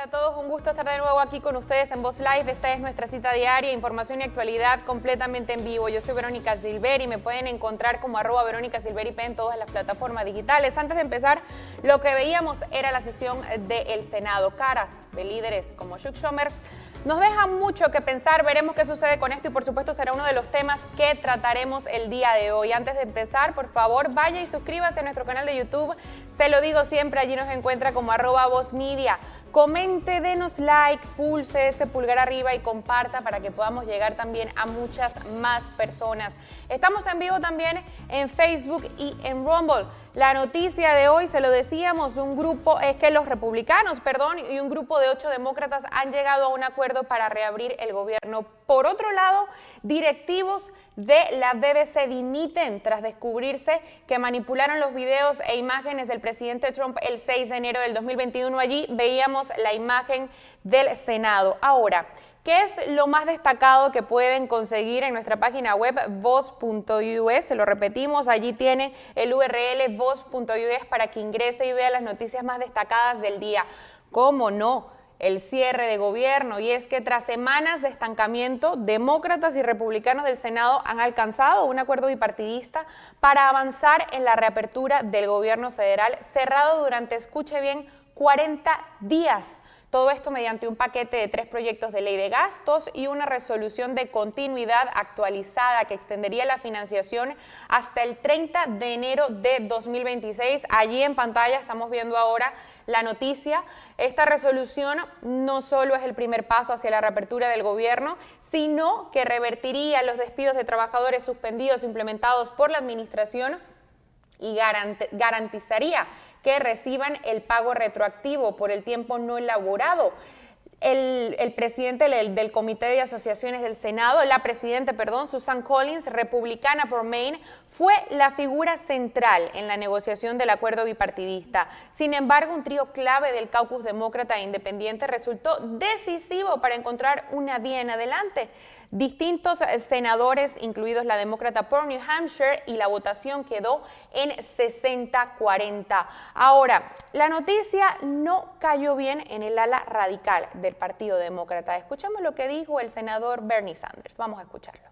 para todos, un gusto estar de nuevo aquí con ustedes en Voz Live. Esta es nuestra cita diaria, información y actualidad completamente en vivo. Yo soy Verónica Silveri, me pueden encontrar como @VerónicaSilveriP en todas las plataformas digitales. Antes de empezar, lo que veíamos era la sesión del Senado. Caras de líderes como Chuck Schumer nos deja mucho que pensar, veremos qué sucede con esto y por supuesto será uno de los temas que trataremos el día de hoy. Antes de empezar, por favor, vaya y suscríbase a nuestro canal de YouTube. Se lo digo siempre, allí nos encuentra como @VozMedia. Comente, denos like, pulse ese pulgar arriba y comparta para que podamos llegar también a muchas más personas. Estamos en vivo también en Facebook y en Rumble. La noticia de hoy, se lo decíamos, es que los republicanos, y un grupo de 8 demócratas han llegado a un acuerdo para reabrir el gobierno. Por otro lado, directivos de la BBC dimiten tras descubrirse que manipularon los videos e imágenes del presidente Trump el 6 de enero del 2021. Allí veíamos la imagen del Senado. Ahora, ¿qué es lo más destacado que pueden conseguir en nuestra página web voz.us? Se lo repetimos, allí tiene el URL voz.us para que ingrese y vea las noticias más destacadas del día. ¿Cómo no? El cierre de gobierno, y es que tras semanas de estancamiento, demócratas y republicanos del Senado han alcanzado un acuerdo bipartidista para avanzar en la reapertura del gobierno federal cerrado durante, escuche bien, 40 días. Todo esto mediante un paquete de 3 proyectos de ley de gastos y una resolución de continuidad actualizada que extendería la financiación hasta el 30 de enero de 2026. Allí en pantalla estamos viendo ahora la noticia. Esta resolución no solo es el primer paso hacia la reapertura del gobierno, sino que revertiría los despidos de trabajadores suspendidos implementados por la administración y garantizaría que reciban el pago retroactivo por el tiempo no elaborado. El presidente del Comité de Asociaciones del Senado, Susan Collins, republicana por Maine, fue la figura central en la negociación del acuerdo bipartidista. Sin embargo, un trío clave del caucus demócrata e independiente resultó decisivo para encontrar una vía en adelante. Distintos senadores, incluidos la demócrata por New Hampshire, y la votación quedó en 60-40. Ahora, la noticia no cayó bien en el ala radical del Partido Demócrata. Escuchamos lo que dijo el senador Bernie Sanders. Vamos a escucharlo.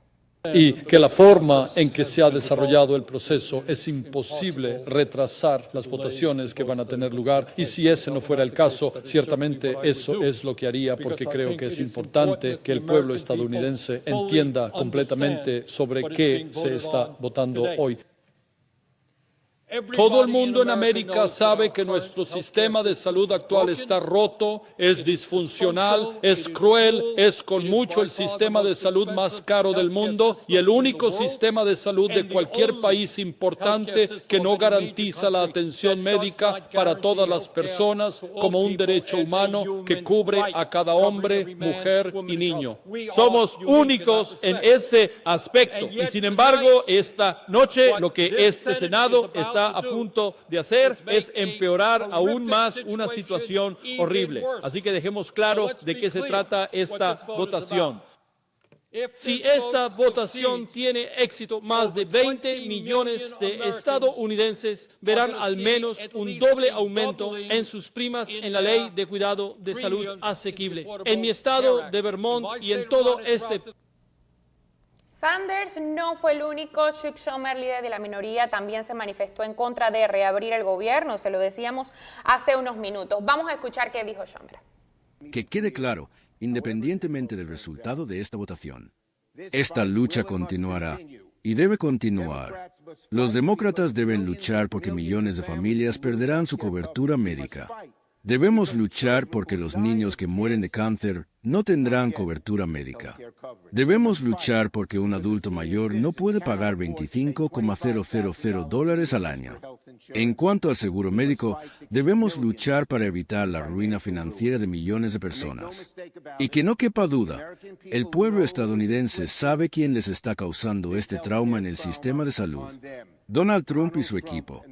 Y que la forma en que se ha desarrollado el proceso es imposible retrasar las votaciones que van a tener lugar, y si ese no fuera el caso, ciertamente eso es lo que haría, porque creo que es importante que el pueblo estadounidense entienda completamente sobre qué se está votando hoy. Todo el mundo en América sabe que nuestro sistema de salud actual está roto, es disfuncional, es cruel, es con mucho el sistema de salud más caro del mundo y el único sistema de salud de cualquier país importante que no garantiza la atención médica para todas las personas como un derecho humano que cubre a cada hombre, mujer y niño. Somos únicos en ese aspecto y sin embargo esta noche lo que este Senado está a punto de hacer es empeorar aún más una situación horrible. Así que dejemos claro de qué se trata esta votación. Si esta votación tiene éxito, más de 20 millones de estadounidenses verán al menos un doble aumento en sus primas en la ley de cuidado de salud asequible. En mi estado de Vermont y en todo este Sanders no fue el único. Chuck Schumer, líder de la minoría, también se manifestó en contra de reabrir el gobierno. Se lo decíamos hace unos minutos. Vamos a escuchar qué dijo Schumer. Que quede claro, independientemente del resultado de esta votación, esta lucha continuará y debe continuar. Los demócratas deben luchar porque millones de familias perderán su cobertura médica. Debemos luchar porque los niños que mueren de cáncer no tendrán cobertura médica. Debemos luchar porque un adulto mayor no puede pagar $25,000 al año. En cuanto al seguro médico, debemos luchar para evitar la ruina financiera de millones de personas. Y que no quepa duda, el pueblo estadounidense sabe quién les está causando este trauma en el sistema de salud: Donald Trump y su equipo.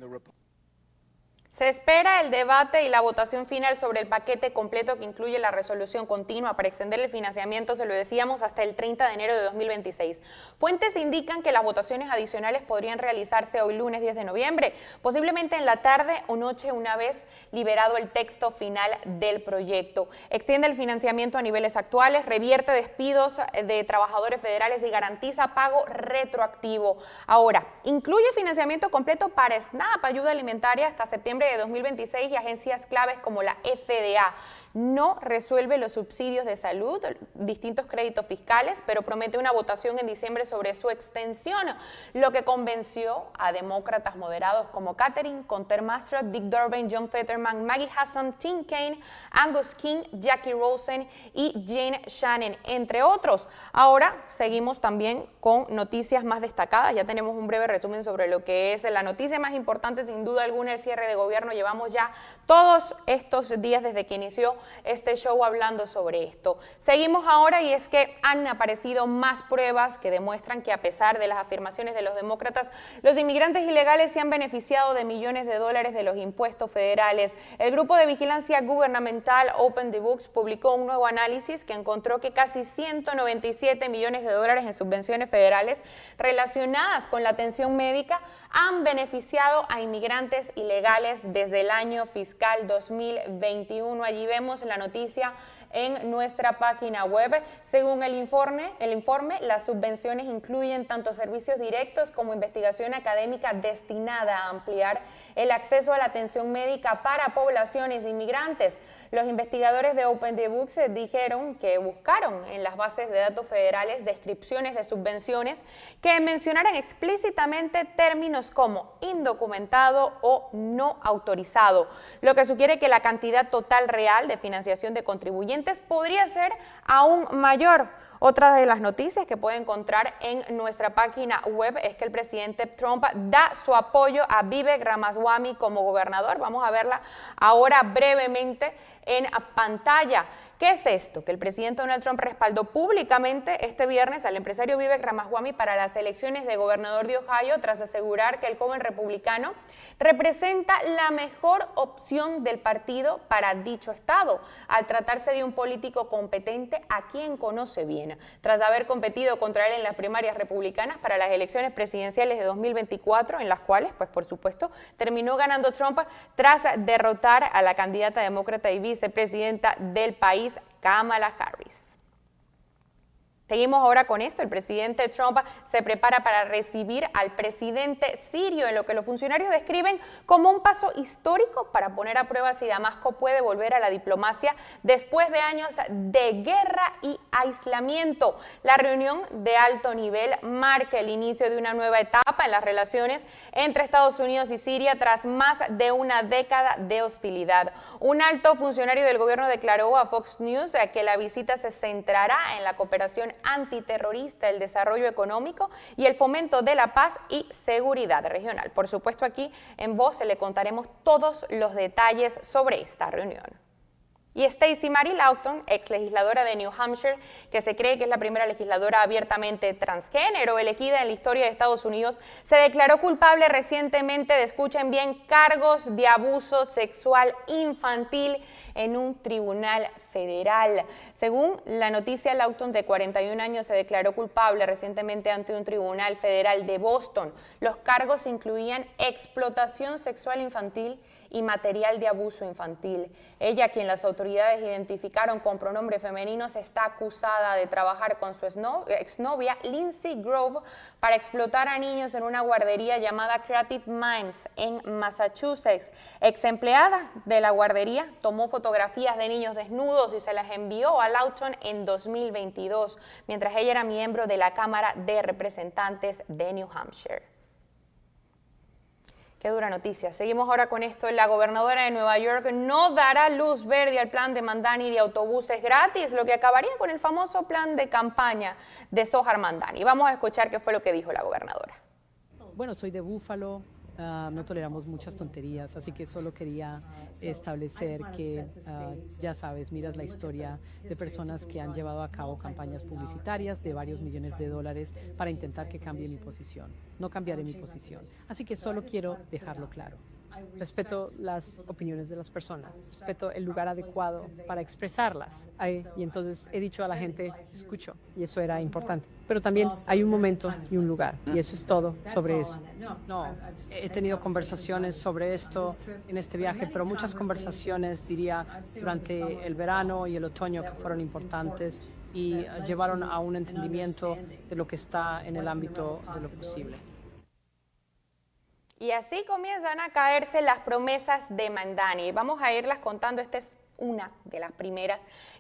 Se espera el debate y la votación final sobre el paquete completo que incluye la resolución continua para extender el financiamiento, se lo decíamos, hasta el 30 de enero de 2026. Fuentes indican que las votaciones adicionales podrían realizarse hoy lunes 10 de noviembre, posiblemente en la tarde o noche una vez liberado el texto final del proyecto. Extiende el financiamiento a niveles actuales, revierte despidos de trabajadores federales y garantiza pago retroactivo. Ahora, incluye financiamiento completo para SNAP, ayuda alimentaria, hasta septiembre de 2026 y agencias claves como la FDA. No resuelve los subsidios de salud, distintos créditos fiscales, pero promete una votación en diciembre sobre su extensión, lo que convenció a demócratas moderados como Katherine Conter Mastro, Dick Durbin, John Fetterman, Maggie Hassan, Tim Kaine, Angus King, Jackie Rosen y Jane Shannon, entre otros. Ahora seguimos también con noticias más destacadas. Ya tenemos un breve resumen sobre lo que es la noticia más importante, sin duda alguna, el cierre de gobierno. Llevamos ya todos estos días desde que inició este show hablando sobre esto. Seguimos ahora y es que han aparecido más pruebas que demuestran que a pesar de las afirmaciones de los demócratas, los inmigrantes ilegales se han beneficiado de millones de dólares de los impuestos federales. El grupo de vigilancia gubernamental Open the Books publicó un nuevo análisis que encontró que casi 197 millones de dólares en subvenciones federales relacionadas con la atención médica han beneficiado a inmigrantes ilegales desde el año fiscal 2021. Allí vemos la noticia en nuestra página web. Según el informe, las subvenciones incluyen tanto servicios directos como investigación académica destinada a ampliar el acceso a la atención médica para poblaciones inmigrantes. Los investigadores de Open the Books dijeron que buscaron en las bases de datos federales descripciones de subvenciones que mencionaran explícitamente términos como indocumentado o no autorizado, lo que sugiere que la cantidad total real de financiación de contribuyentes podría ser aún mayor. Otra de las noticias que puede encontrar en nuestra página web es que el presidente Trump da su apoyo a Vivek Ramaswamy como gobernador. Vamos a verla ahora brevemente en pantalla. ¿Qué es esto? Que el presidente Donald Trump respaldó públicamente este viernes al empresario Vivek Ramaswamy para las elecciones de gobernador de Ohio, tras asegurar que el joven republicano representa la mejor opción del partido para dicho estado, al tratarse de un político competente a quien conoce bien. Tras haber competido contra él en las primarias republicanas para las elecciones presidenciales de 2024, en las cuales, pues por supuesto, terminó ganando Trump tras derrotar a la candidata demócrata y vicepresidenta del país, Kamala Harris. Seguimos ahora con esto. El presidente Trump se prepara para recibir al presidente sirio, en lo que los funcionarios describen como un paso histórico para poner a prueba si Damasco puede volver a la diplomacia después de años de guerra y aislamiento. La reunión de alto nivel marca el inicio de una nueva etapa en las relaciones entre Estados Unidos y Siria tras más de una década de hostilidad. Un alto funcionario del gobierno declaró a Fox News que la visita se centrará en la cooperación antiterrorista, el desarrollo económico y el fomento de la paz y seguridad regional. Por supuesto, aquí en Voz le contaremos todos los detalles sobre esta reunión. Y Stacey Marie Lawton, ex legisladora de New Hampshire, que se cree que es la primera legisladora abiertamente transgénero elegida en la historia de Estados Unidos, se declaró culpable recientemente de, escuchen bien, cargos de abuso sexual infantil en un tribunal federal. Según la noticia, Lawton, de 41 años, se declaró culpable recientemente ante un tribunal federal de Boston. Los cargos incluían explotación sexual infantil y material de abuso infantil. Ella, quien las autoridades identificaron con pronombres femeninos, está acusada de trabajar con su exnovia Lindsay Grove para explotar a niños en una guardería llamada Creative Minds en Massachusetts. Ex empleada de la guardería tomó fotografías de niños desnudos y se las envió a Lawton en 2022, mientras ella era miembro de la Cámara de Representantes de New Hampshire. Qué dura noticia. Seguimos ahora con esto. La gobernadora de Nueva York no dará luz verde al plan de Mamdani de autobuses gratis, lo que acabaría con el famoso plan de campaña de Zohar Mamdani. Vamos a escuchar qué fue lo que dijo la gobernadora. Bueno, soy de Búfalo. No toleramos muchas tonterías, así que solo quería establecer que, ya sabes, miras la historia de personas que han llevado a cabo campañas publicitarias de varios millones de dólares para intentar que cambie mi posición. No cambiaré mi posición, así que solo quiero dejarlo claro. respeto las opiniones de las personas, respeto el lugar adecuado para expresarlas. Y entonces he dicho a la gente, escucho, y eso era importante. Pero también hay un momento y un lugar, y eso es todo sobre eso. No, he tenido conversaciones sobre esto en este viaje, pero muchas conversaciones, diría, durante el verano y el otoño que fueron importantes y llevaron a un entendimiento de lo que está en el ámbito de lo posible. Y así comienzan a caerse las promesas de Mamdani. Vamos a irlas contando, esta es una de las primeras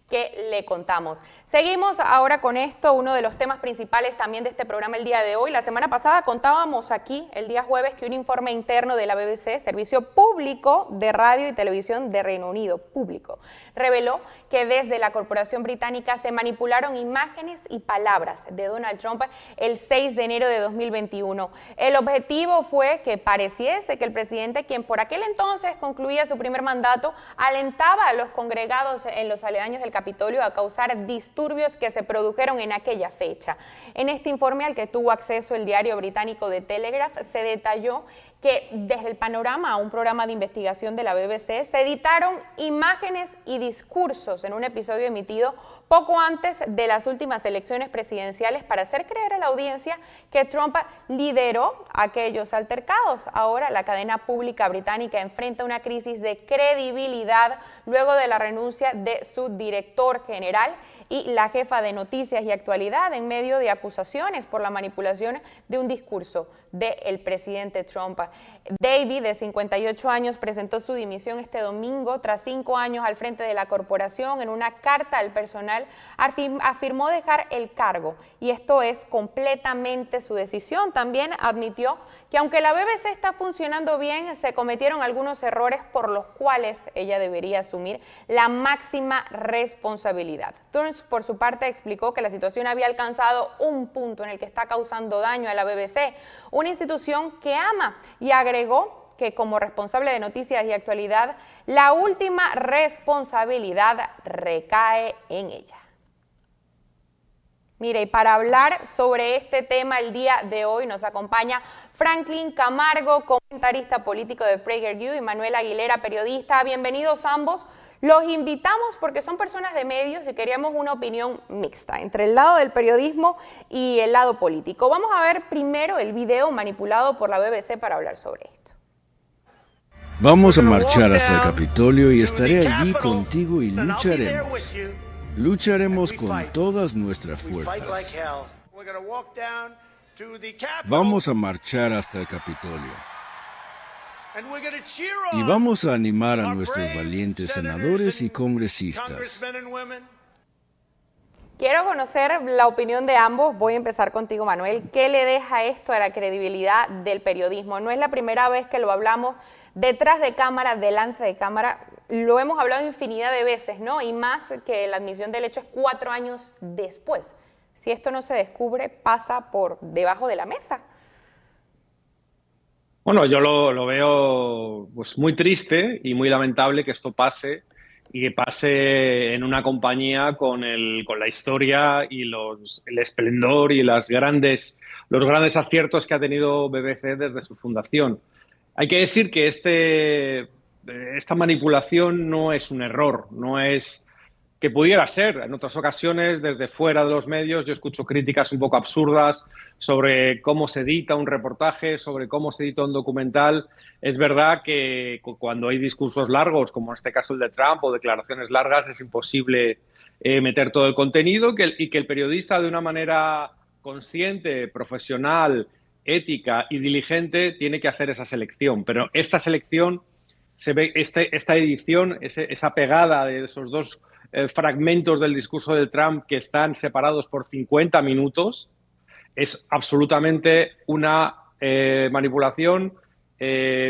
que le contamos. Seguimos ahora con esto, uno de los temas principales también de este programa el día de hoy. La semana pasada contábamos aquí, el día jueves, que un informe interno de la BBC, Servicio Público de Radio y Televisión de Reino Unido, público, reveló que desde la corporación británica se manipularon imágenes y palabras de Donald Trump el 6 de enero de 2021. El objetivo fue que pareciese que el presidente, quien por aquel entonces concluía su primer mandato, alentaba a los congregados en los aledaños del Capitolio a causar disturbios que se produjeron en aquella fecha. En este informe al que tuvo acceso el diario británico The Telegraph se detalló que desde el panorama a un programa de investigación de la BBC se editaron imágenes y discursos en un episodio emitido poco antes de las últimas elecciones presidenciales para hacer creer a la audiencia que Trump lideró aquellos altercados. Ahora la cadena pública británica enfrenta una crisis de credibilidad luego de la renuncia de su director general y la jefa de noticias y actualidad en medio de acusaciones por la manipulación de un discurso del presidente Trump. David, de 58 años, presentó su dimisión este domingo tras 5 años al frente de la corporación. En una carta al personal afirmó dejar el cargo y esto es completamente su decisión. También admitió que aunque la BBC está funcionando bien, se cometieron algunos errores por los cuales ella debería asumir la máxima responsabilidad. Turns, por su parte, explicó que la situación había alcanzado un punto en el que está causando daño a la BBC, una institución que ama, y agregó que como responsable de noticias y actualidad, la última responsabilidad recae en ella. Mire, y para hablar sobre este tema el día de hoy nos acompaña Franklin Camargo, comentarista político de PragerU, y Manuel Aguilera, periodista. Bienvenidos ambos. Los invitamos porque son personas de medios y queríamos una opinión mixta entre el lado del periodismo y el lado político. Vamos a ver primero el video manipulado por la BBC para hablar sobre esto. Vamos a marchar hasta el Capitolio y estaré allí contigo y lucharemos. Lucharemos con todas nuestras fuerzas. Vamos a marchar hasta el Capitolio. Y vamos a animar a nuestros valientes senadores y congresistas. Quiero conocer la opinión de ambos. Voy a empezar contigo, Manuel. ¿Qué le deja esto a la credibilidad del periodismo? No es la primera vez que lo hablamos detrás de cámara, delante de cámara. Lo hemos hablado infinidad de veces, ¿no? Y más que la admisión del hecho es 4 años después. Si esto no se descubre, pasa por debajo de la mesa. Bueno, yo lo veo pues muy triste y muy lamentable que esto pase y que pase en una compañía con la historia y el esplendor y los grandes aciertos que ha tenido BBC desde su fundación. Hay que decir que esta manipulación no es un error, no es que pudiera ser. En otras ocasiones, desde fuera de los medios, yo escucho críticas un poco absurdas sobre cómo se edita un reportaje, sobre cómo se edita un documental. Es verdad que cuando hay discursos largos, como en este caso el de Trump, o declaraciones largas, es imposible meter todo el contenido y que el periodista, de una manera consciente, profesional, ética y diligente, tiene que hacer esa selección. Pero esta selección, se ve, esta edición, esa pegada de esos dos fragmentos del discurso de Trump que están separados por 50 minutos, es absolutamente una manipulación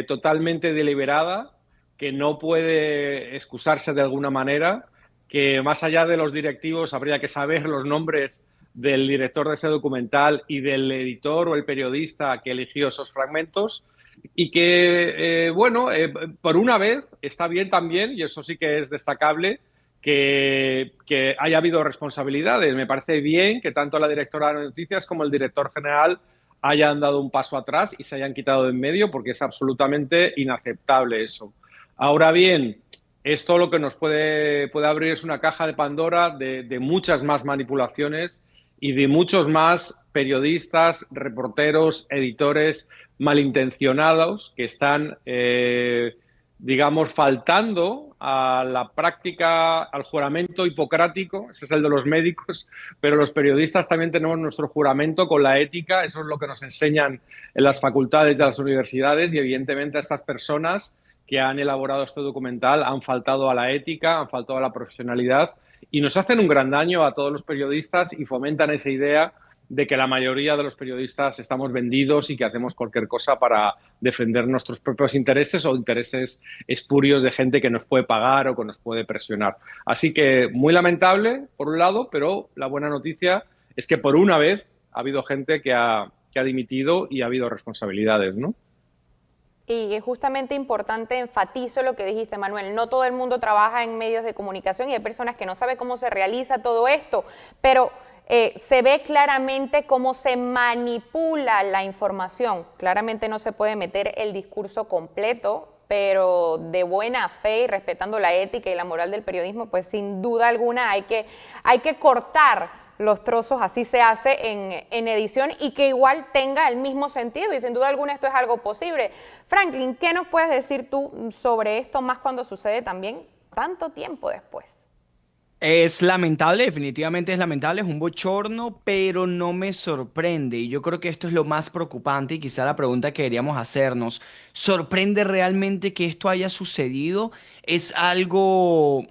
totalmente deliberada, que no puede excusarse de alguna manera, que más allá de los directivos habría que saber los nombres del director de ese documental y del editor o el periodista que eligió esos fragmentos, y que, por una vez está bien también, y eso sí que es destacable, que haya habido responsabilidades. Me parece bien que tanto la directora de noticias como el director general hayan dado un paso atrás y se hayan quitado de en medio, porque es absolutamente inaceptable eso. Ahora bien, esto lo que nos puede abrir es una caja de Pandora de muchas más manipulaciones y de muchos más periodistas, reporteros, editores malintencionados que están, digamos, faltando a la práctica, al juramento hipocrático. Ese es el de los médicos, pero los periodistas también tenemos nuestro juramento con la ética. Eso es lo que nos enseñan en las facultades de las universidades, y evidentemente a estas personas que han elaborado este documental han faltado a la ética, han faltado a la profesionalidad, y nos hacen un gran daño a todos los periodistas y fomentan esa idea de que la mayoría de los periodistas estamos vendidos y que hacemos cualquier cosa para defender nuestros propios intereses o intereses espurios de gente que nos puede pagar o que nos puede presionar. Así que muy lamentable, por un lado, pero la buena noticia es que por una vez ha habido gente que ha dimitido y ha habido responsabilidades, ¿no? Y es justamente importante, enfatizo lo que dijiste, Manuel, no todo el mundo trabaja en medios de comunicación y hay personas que no saben cómo se realiza todo esto, pero se ve claramente cómo se manipula la información. Claramente no se puede meter el discurso completo, pero de buena fe y respetando la ética y la moral del periodismo, pues sin duda alguna hay que cortar los trozos, así se hace en edición, y que igual tenga el mismo sentido, y sin duda alguna esto es algo posible. Franklin, ¿qué nos puedes decir tú sobre esto, más cuando sucede también tanto tiempo después? Es lamentable, definitivamente es lamentable, es un bochorno, pero no me sorprende. Y yo creo que esto es lo más preocupante y quizá la pregunta que deberíamos hacernos. ¿Sorprende realmente que esto haya sucedido? ¿Es algo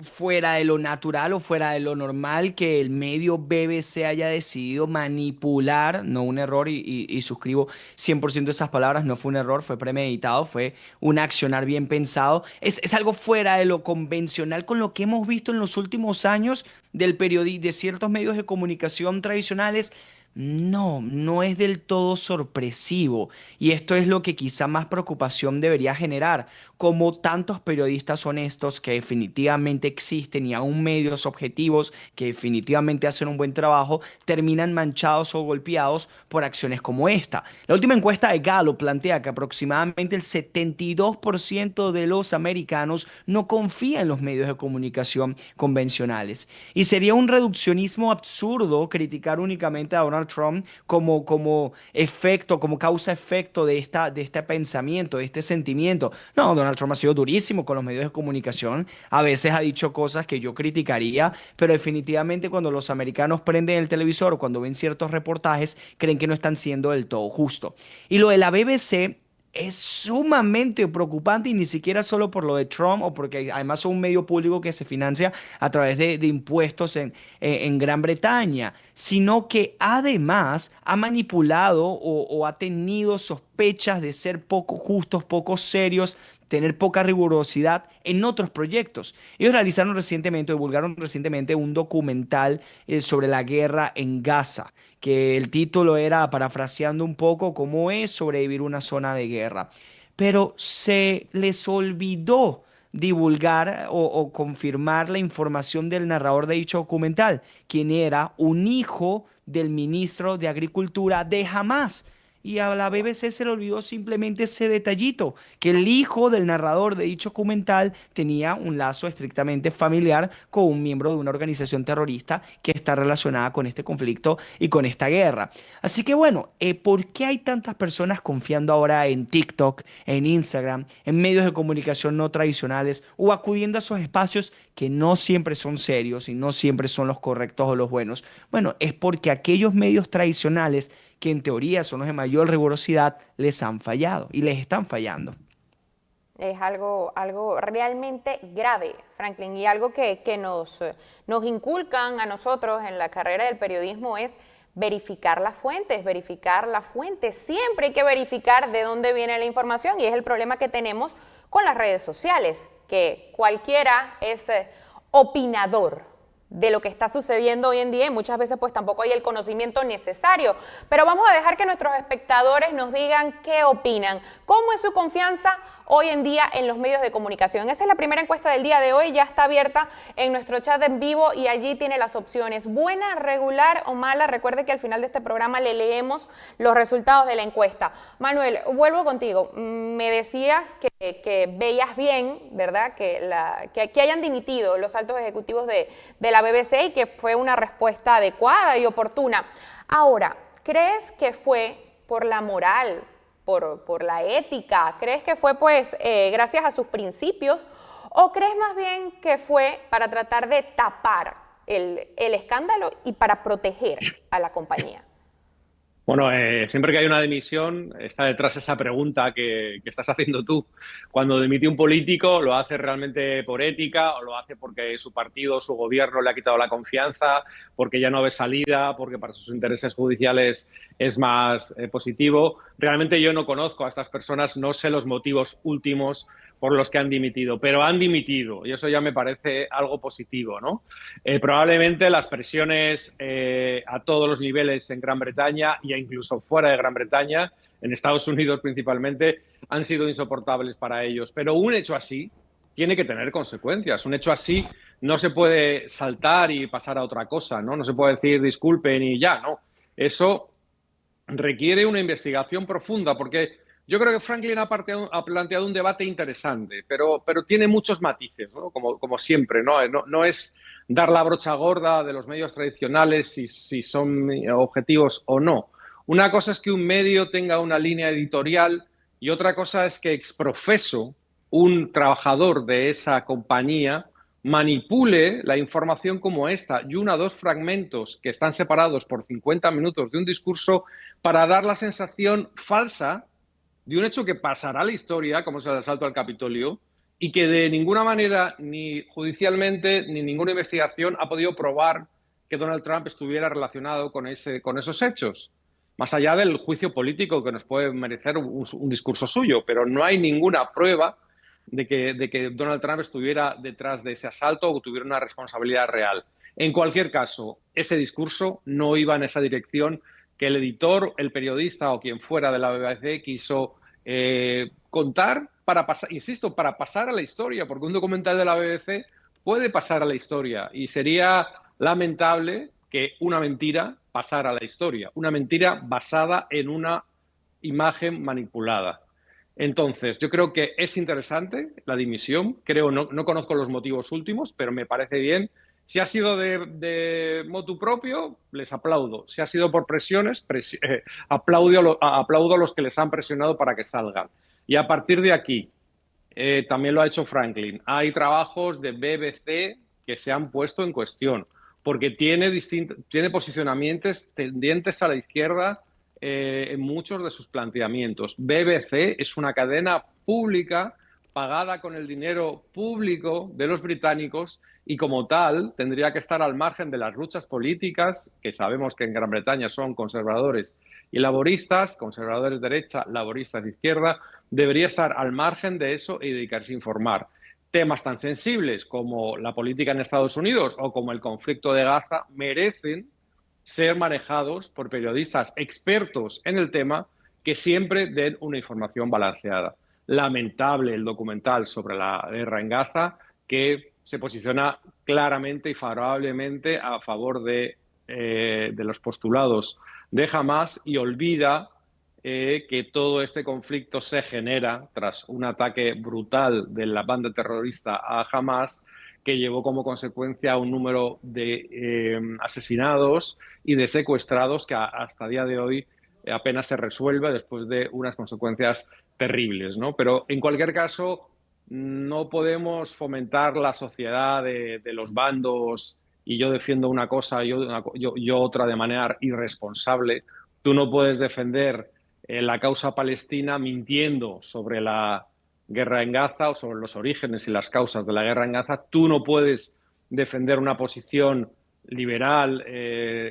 fuera de lo natural o fuera de lo normal que el medio BBC haya decidido manipular? No un error, y suscribo 100% esas palabras, no fue un error, fue premeditado, fue un accionar bien pensado. Es algo fuera de lo convencional con lo que hemos visto en los últimos años de ciertos medios de comunicación tradicionales. No, no es del todo sorpresivo, y esto es lo que quizá más preocupación debería generar, como tantos periodistas honestos que definitivamente existen y aún medios objetivos que definitivamente hacen un buen trabajo terminan manchados o golpeados por acciones como esta. La última encuesta de Gallup plantea que aproximadamente el 72% de los americanos no confía en los medios de comunicación convencionales, y sería un reduccionismo absurdo criticar únicamente a Donald Trump como efecto, como causa-efecto de este pensamiento, de este sentimiento. No, Donald Trump ha sido durísimo con los medios de comunicación, a veces ha dicho cosas que yo criticaría, pero definitivamente cuando los americanos prenden el televisor o cuando ven ciertos reportajes, creen que no están siendo del todo justo. Y lo de la BBC es sumamente preocupante, y ni siquiera solo por lo de Trump, o porque además son un medio público que se financia a través de impuestos en Gran Bretaña, sino que además ha manipulado o ha tenido sospechas de ser poco justos, poco serios, tener poca rigurosidad en otros proyectos. Ellos realizaron recientemente, divulgaron recientemente un documental sobre la guerra en Gaza, que el título era, parafraseando un poco, cómo es sobrevivir una zona de guerra. Pero se les olvidó divulgar o confirmar la información del narrador de dicho documental, quien era un hijo del ministro de Agricultura de Hamás. Y a la BBC se le olvidó simplemente ese detallito, que el hijo del narrador de dicho documental tenía un lazo estrictamente familiar con un miembro de una organización terrorista que está relacionada con este conflicto y con esta guerra. Así que bueno, ¿por qué hay tantas personas confiando ahora en TikTok, en Instagram, en medios de comunicación no tradicionales, o acudiendo a esos espacios que no siempre son serios y no siempre son los correctos o los buenos? Bueno, es porque aquellos medios tradicionales, que en teoría son los de mayor rigurosidad, les han fallado y les están fallando. Es algo realmente grave, Franklin, y algo que nos inculcan a nosotros en la carrera del periodismo es verificar las fuentes, Siempre hay que verificar de dónde viene la información, y es el problema que tenemos con las redes sociales, que cualquiera es opinador de lo que está sucediendo hoy en día, y muchas veces pues tampoco hay el conocimiento necesario. Pero vamos a dejar que nuestros espectadores nos digan qué opinan, cómo es su confianza hoy en día en los medios de comunicación? Esa es la primera encuesta del día de hoy, ya está abierta en nuestro chat en vivo y allí tiene las opciones, buena, regular o mala. Recuerde que al final de este programa le leemos los resultados de la encuesta. Manuel, vuelvo contigo. Me decías que veías bien, ¿verdad?, que hayan dimitido los altos ejecutivos de la BBC y que fue una respuesta adecuada y oportuna. Ahora, ¿crees que fue por la moral, por la ética? ¿Crees que fue pues gracias a sus principios? ¿O crees más bien que fue para tratar de tapar el escándalo y para proteger a la compañía? Bueno, siempre que hay una dimisión está detrás esa pregunta que estás haciendo tú. Cuando dimite un político, ¿lo hace realmente por ética o lo hace porque su partido, su gobierno le ha quitado la confianza, porque ya no ve salida, porque para sus intereses judiciales es más positivo? Realmente yo no conozco a estas personas, no sé los motivos últimos por los que han dimitido, pero han dimitido y eso ya me parece algo positivo, ¿no? Probablemente las presiones a todos los niveles en Gran Bretaña e incluso fuera de Gran Bretaña, en Estados Unidos principalmente, han sido insoportables para ellos. Pero un hecho así tiene que tener consecuencias. Un hecho así no se puede saltar y pasar a otra cosa, ¿no? No se puede decir disculpen y ya, ¿no? Eso requiere una investigación profunda porque yo creo que Franklin ha planteado un debate interesante, pero tiene muchos matices, ¿no? Como siempre, ¿no? No es dar la brocha gorda de los medios tradicionales si son objetivos o no. Una cosa es que un medio tenga una línea editorial y otra cosa es que ex profeso un trabajador de esa compañía manipule la información como esta y una o dos fragmentos que están separados por 50 minutos de un discurso para dar la sensación falsa de un hecho que pasará a la historia, como es el asalto al Capitolio, y que de ninguna manera, ni judicialmente, ni ninguna investigación ha podido probar que Donald Trump estuviera relacionado con esos hechos. Más allá del juicio político que nos puede merecer un discurso suyo, pero no hay ninguna prueba de que Donald Trump estuviera detrás de ese asalto o tuviera una responsabilidad real. En cualquier caso, ese discurso no iba en esa dirección que el editor, el periodista o quien fuera de la BBC quiso contar para pasar, insisto, para pasar a la historia, porque un documental de la BBC puede pasar a la historia y sería lamentable que una mentira pasara a la historia, una mentira basada en una imagen manipulada. Entonces, yo creo que es interesante la dimisión, no conozco los motivos últimos, pero me parece bien. Si ha sido de motu propio, les aplaudo. Si ha sido por presiones, aplaudo a los que les han presionado para que salgan. Y a partir de aquí, también lo ha hecho Franklin, hay trabajos de BBC que se han puesto en cuestión, porque tiene posicionamientos tendientes a la izquierda en muchos de sus planteamientos. BBC es una cadena pública pagada con el dinero público de los británicos y como tal tendría que estar al margen de las luchas políticas, que sabemos que en Gran Bretaña son conservadores y laboristas, conservadores derecha, laboristas de izquierda, debería estar al margen de eso y dedicarse a informar. Temas tan sensibles como la política en Estados Unidos o como el conflicto de Gaza merecen ser manejados por periodistas expertos en el tema que siempre den una información balanceada. Lamentable el documental sobre la guerra en Gaza, que se posiciona claramente y favorablemente a favor de los postulados de Hamás y olvida que todo este conflicto se genera tras un ataque brutal de la banda terrorista a Hamás, que llevó como consecuencia un número de asesinados y de secuestrados que hasta el día de hoy apenas se resuelve después de unas consecuencias terribles, ¿no? Pero en cualquier caso, no podemos fomentar la sociedad de los bandos y yo defiendo una cosa y yo otra de manera irresponsable. Tú no puedes defender la causa palestina mintiendo sobre la guerra en Gaza o sobre los orígenes y las causas de la guerra en Gaza. Tú no puedes defender una posición liberal,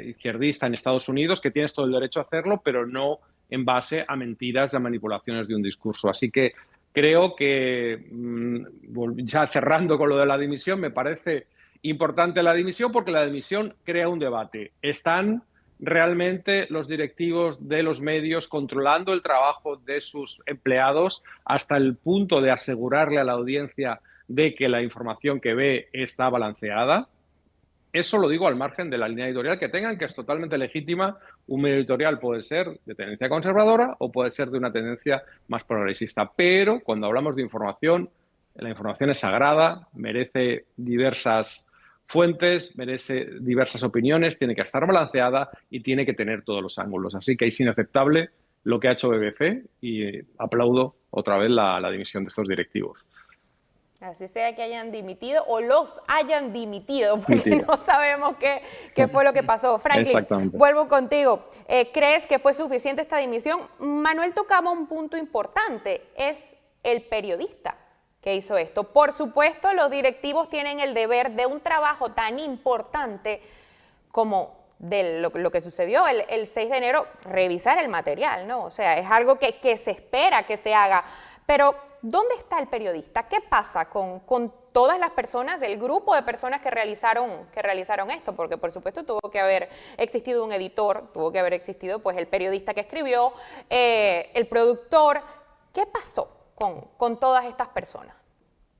izquierdista en Estados Unidos, que tienes todo el derecho a hacerlo, pero no en base a mentiras, a manipulaciones de un discurso. Así que creo que, ya cerrando con lo de la dimisión, me parece importante la dimisión porque la dimisión crea un debate. Están realmente los directivos de los medios controlando el trabajo de sus empleados hasta el punto de asegurarle a la audiencia de que la información que ve está balanceada? Eso lo digo al margen de la línea editorial que tengan, que es totalmente legítima. Un medio editorial puede ser de tendencia conservadora o puede ser de una tendencia más progresista. Pero cuando hablamos de información, la información es sagrada, merece diversas fuentes, merece diversas opiniones, tiene que estar balanceada y tiene que tener todos los ángulos. Así que es inaceptable lo que ha hecho BBC y aplaudo otra vez la dimisión de estos directivos. Así sea que hayan dimitido o los hayan dimitido, porque no sabemos qué fue lo que pasó. Franklin, vuelvo contigo. ¿Crees que fue suficiente esta dimisión? Manuel tocaba un punto importante, es el periodista que hizo esto. Por supuesto, los directivos tienen el deber de un trabajo tan importante como de lo que sucedió el 6 de enero, revisar el material, ¿no? O sea, es algo que se espera que se haga, pero ¿dónde está el periodista? ¿Qué pasa con todas las personas, el grupo de personas que realizaron esto? Porque por supuesto tuvo que haber existido un editor, tuvo que haber existido pues el periodista que escribió, el productor. ¿Qué pasó con todas estas personas?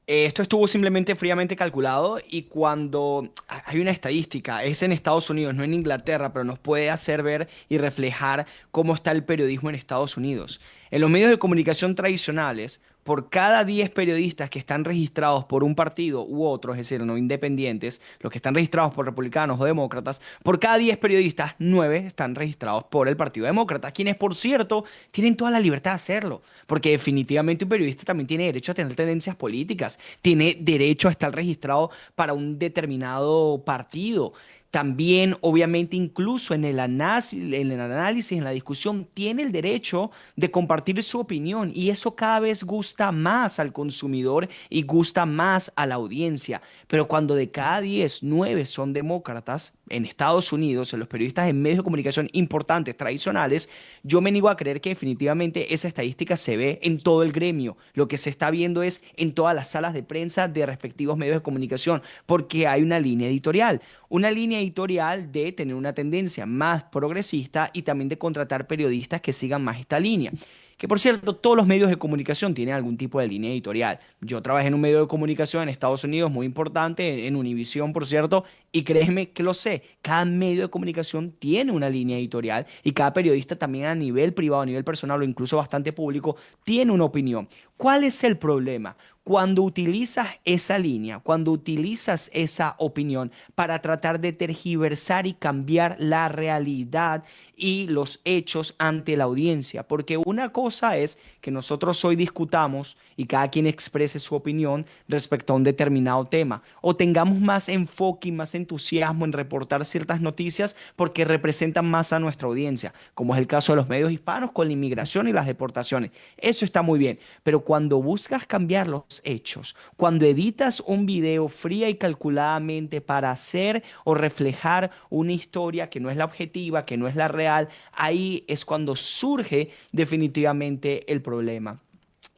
Esto estuvo simplemente fríamente calculado y cuando hay una estadística, es en Estados Unidos, no en Inglaterra, pero nos puede hacer ver y reflejar cómo está el periodismo en Estados Unidos. En los medios de comunicación tradicionales, por cada 10 periodistas que están registrados por un partido u otro, es decir, no independientes, los que están registrados por republicanos o demócratas, por cada 10 periodistas, 9 están registrados por el Partido Demócrata, quienes, por cierto, tienen toda la libertad de hacerlo, porque definitivamente un periodista también tiene derecho a tener tendencias políticas, tiene derecho a estar registrado para un determinado partido. También, obviamente, incluso en el análisis, en la discusión, tiene el derecho de compartir su opinión y eso cada vez gusta más al consumidor y gusta más a la audiencia. Pero cuando de cada 10, 9 son demócratas en Estados Unidos, en los periodistas en medios de comunicación importantes, tradicionales, yo me niego a creer que definitivamente esa estadística se ve en todo el gremio. Lo que se está viendo es en todas las salas de prensa de respectivos medios de comunicación, porque hay una línea editorial. Una línea editorial de tener una tendencia más progresista y también de contratar periodistas que sigan más esta línea. Que por cierto, todos los medios de comunicación tienen algún tipo de línea editorial. Yo trabajé en un medio de comunicación en Estados Unidos muy importante, en Univision, por cierto, y créeme que lo sé. Cada medio de comunicación tiene una línea editorial y cada periodista también a nivel privado, a nivel personal o incluso bastante público, tiene una opinión. ¿Cuál es el problema? Cuando utilizas esa línea, cuando utilizas esa opinión para tratar de tergiversar y cambiar la realidad y los hechos ante la audiencia. Porque una cosa es que nosotros hoy discutamos y cada quien exprese su opinión respecto a un determinado tema, o tengamos más enfoque y más entusiasmo en reportar ciertas noticias porque representan más a nuestra audiencia, como es el caso de los medios hispanos con la inmigración y las deportaciones. Eso está muy bien, pero cuando buscas cambiar los hechos, cuando editas un video fría y calculadamente para hacer o reflejar una historia que no es la objetiva, que no es la real, ahí es cuando surge definitivamente el problema.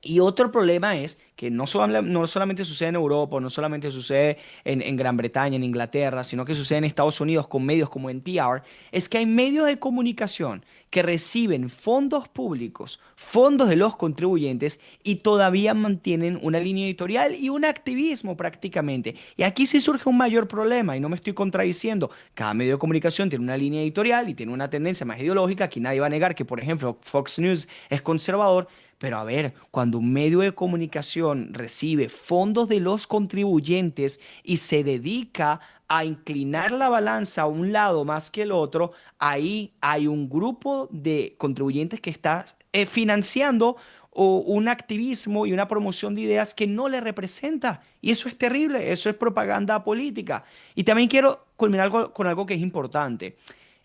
Y otro problema es que no solamente sucede en Europa, no solamente sucede en Gran Bretaña, en Inglaterra, sino que sucede en Estados Unidos con medios como NPR, es que hay medios de comunicación que reciben fondos públicos, fondos de los contribuyentes y todavía mantienen una línea editorial y un activismo prácticamente. Y aquí sí surge un mayor problema y no me estoy contradiciendo. Cada medio de comunicación tiene una línea editorial y tiene una tendencia más ideológica. Aquí nadie va a negar que, por ejemplo, Fox News es conservador. Pero a ver, cuando un medio de comunicación recibe fondos de los contribuyentes y se dedica a inclinar la balanza a un lado más que el otro, ahí hay un grupo de contribuyentes que está financiando un activismo y una promoción de ideas que no le representa. Y eso es terrible, eso es propaganda política. Y también quiero culminar con algo que es importante.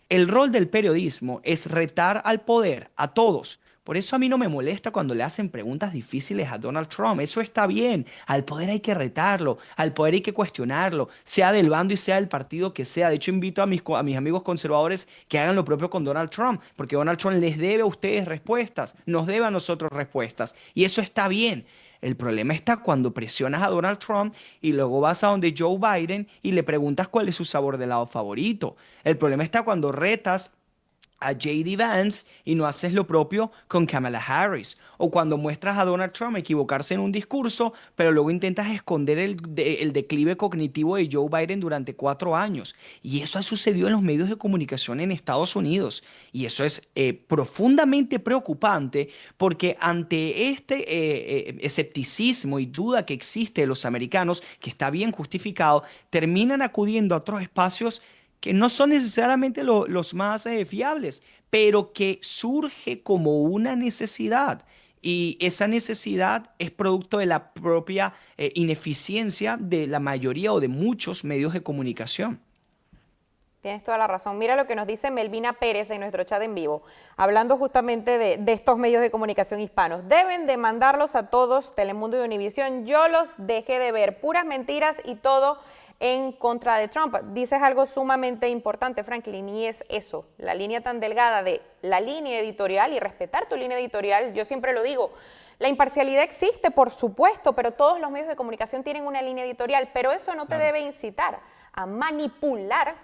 El rol del periodismo es retar al poder, a todos. Por eso a mí no me molesta cuando le hacen preguntas difíciles a Donald Trump. Eso está bien. Al poder hay que retarlo, al poder hay que cuestionarlo, sea del bando y sea del partido que sea. De hecho, invito a mis amigos conservadores que hagan lo propio con Donald Trump, porque Donald Trump les debe a ustedes respuestas, nos debe a nosotros respuestas. Y eso está bien. El problema está cuando presionas a Donald Trump y luego vas a donde Joe Biden y le preguntas cuál es su sabor de helado favorito. El problema está cuando retas a J.D. Vance y no haces lo propio con Kamala Harris. O cuando muestras a Donald Trump equivocarse en un discurso, pero luego intentas esconder el declive cognitivo de Joe Biden durante 4 años. Y eso ha sucedido en los medios de comunicación en Estados Unidos. Y eso es profundamente preocupante porque ante este escepticismo y duda que existe de los americanos, que está bien justificado, terminan acudiendo a otros espacios que no son necesariamente los más fiables, pero que surge como una necesidad. Y esa necesidad es producto de la propia ineficiencia de la mayoría o de muchos medios de comunicación. Tienes toda la razón. Mira lo que nos dice Melvina Pérez en nuestro chat en vivo, hablando justamente de estos medios de comunicación hispanos. Deben demandarlos a todos, Telemundo y Univisión. Yo los dejé de ver, puras mentiras y todo en contra de Trump. Dices algo sumamente importante, Franklin, y es eso, la línea tan delgada de la línea editorial y respetar tu línea editorial. Yo siempre lo digo, la imparcialidad existe, por supuesto, pero todos los medios de comunicación tienen una línea editorial, pero eso no te debe incitar a manipular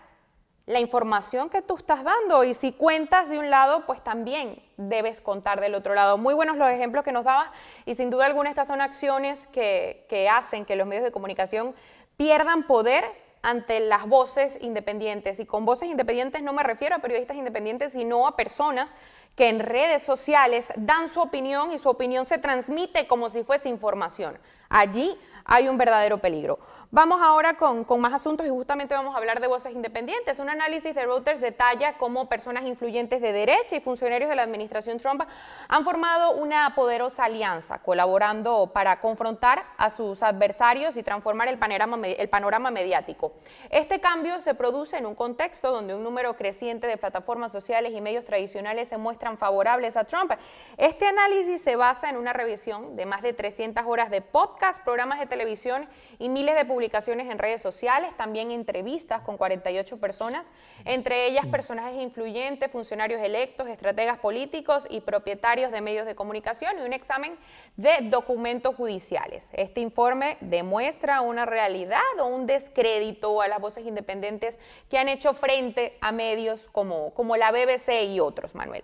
la información que tú estás dando, y si cuentas de un lado, pues también debes contar del otro lado. Muy buenos los ejemplos que nos dabas, y sin duda alguna estas son acciones que hacen que los medios de comunicación pierdan poder ante las voces independientes. Y con voces independientes no me refiero a periodistas independientes, sino a personas que en redes sociales dan su opinión y su opinión se transmite como si fuese información. Allí hay un verdadero peligro. Vamos ahora con más asuntos y justamente vamos a hablar de voces independientes. Un análisis de Reuters detalla cómo personas influyentes de derecha y funcionarios de la administración Trump han formado una poderosa alianza, colaborando para confrontar a sus adversarios y transformar el panorama mediático. Este cambio se produce en un contexto donde un número creciente de plataformas sociales y medios tradicionales se muestran favorables a Trump. Este análisis se basa en una revisión de más de 300 horas de podcast, programas de televisión y miles de publicaciones en redes sociales, también entrevistas con 48 personas, entre ellas personajes influyentes, funcionarios electos, estrategas políticos y propietarios de medios de comunicación, y un examen de documentos judiciales. Este informe demuestra una realidad o un descrédito a las voces independientes que han hecho frente a medios como la BBC y otros, Manuel.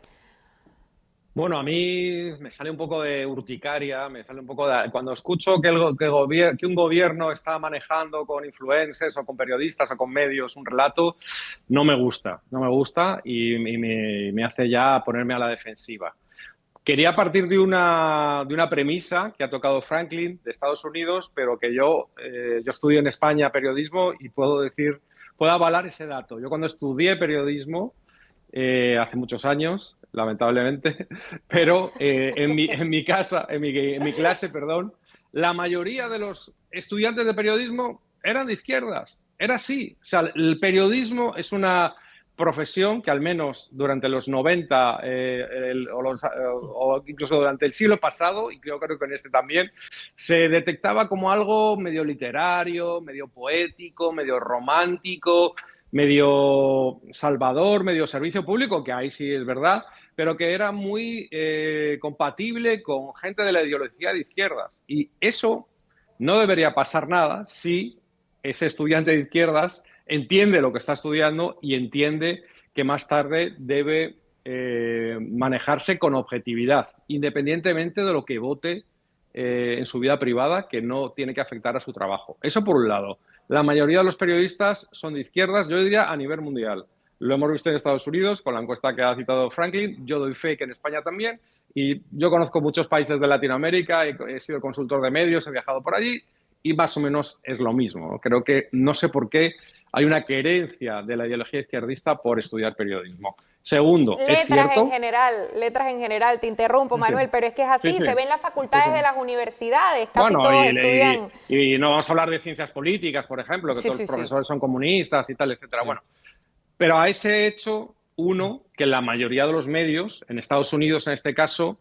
Bueno, a mí me sale un poco de urticaria, me sale un poco de... Cuando escucho que un gobierno está manejando con influencers o con periodistas o con medios un relato, no me gusta y me hace ya ponerme a la defensiva. Quería partir de una premisa que ha tocado Franklin de Estados Unidos, pero que yo estudio en España periodismo y puedo avalar ese dato. Yo cuando estudié periodismo, hace muchos años, lamentablemente, pero en mi clase, la mayoría de los estudiantes de periodismo eran de izquierdas. Era así. O sea, el periodismo es una profesión que al menos durante los 90 o incluso durante el siglo pasado, y creo que en este también, se detectaba como algo medio literario, medio poético, medio romántico, medio salvador, medio servicio público, que ahí sí es verdad, pero que era muy compatible con gente de la ideología de izquierdas. Y eso no debería pasar nada si ese estudiante de izquierdas entiende lo que está estudiando y entiende que más tarde debe manejarse con objetividad, independientemente de lo que vote en su vida privada, que no tiene que afectar a su trabajo. Eso por un lado. La mayoría de los periodistas son de izquierdas, yo diría a nivel mundial. Lo hemos visto en Estados Unidos con la encuesta que ha citado Franklin. Yo doy fe que en España también. Y yo conozco muchos países de Latinoamérica, he sido consultor de medios, he viajado por allí y más o menos es lo mismo. Creo que no sé por qué hay una querencia de la ideología izquierdista por estudiar periodismo. Segundo, es cierto... Letras en general, te interrumpo, Manuel, sí, pero es que es así, sí. se ven las facultades de las universidades, casi bueno, todos estudian... Y no vamos a hablar de ciencias políticas, por ejemplo, que todos los profesores son comunistas y tal, etcétera. Bueno, pero a ese hecho, que la mayoría de los medios, en Estados Unidos en este caso,